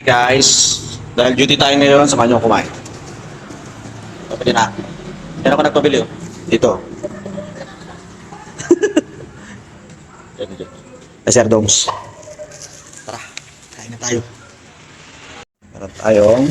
Guys, dahil duty tayo ngayon, samahan niyo ako kumain. Pabili na. Yan ako nagpabili. Oh. Dito. Sir Doms. Tara, kain na tayo. Meron tayong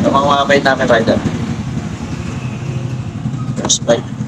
ito mga bait namin rider. First bite.